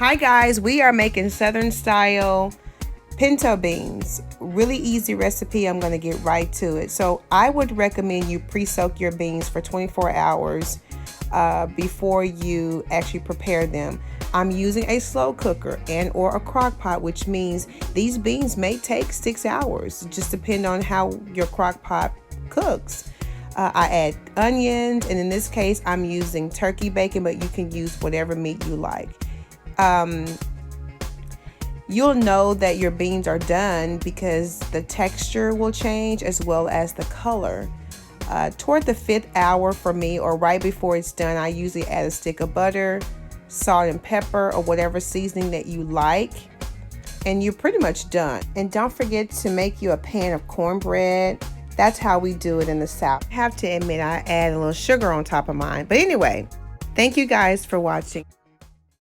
Hi guys, we are making Southern style pinto beans. Really easy recipe. I'm going to get right to it. So I would recommend you pre-soak your beans for 24 hours before you actually prepare them. I'm using a slow cooker and or a crock pot, which means these beans may take 6 hours, just depend on how your crock pot cooks. I add onions, and in this case I'm using turkey bacon, but you can use whatever meat you like. You'll know that your beans are done because the texture will change as well as the color. Toward the 5th hour for me, or right before it's done, I usually add a stick of butter, salt and pepper, or whatever seasoning that you like, and you're pretty much done. And don't forget to make you a pan of cornbread. That's how we do it in the South. I have to admit, I add a little sugar on top of mine. But anyway, thank you guys for watching.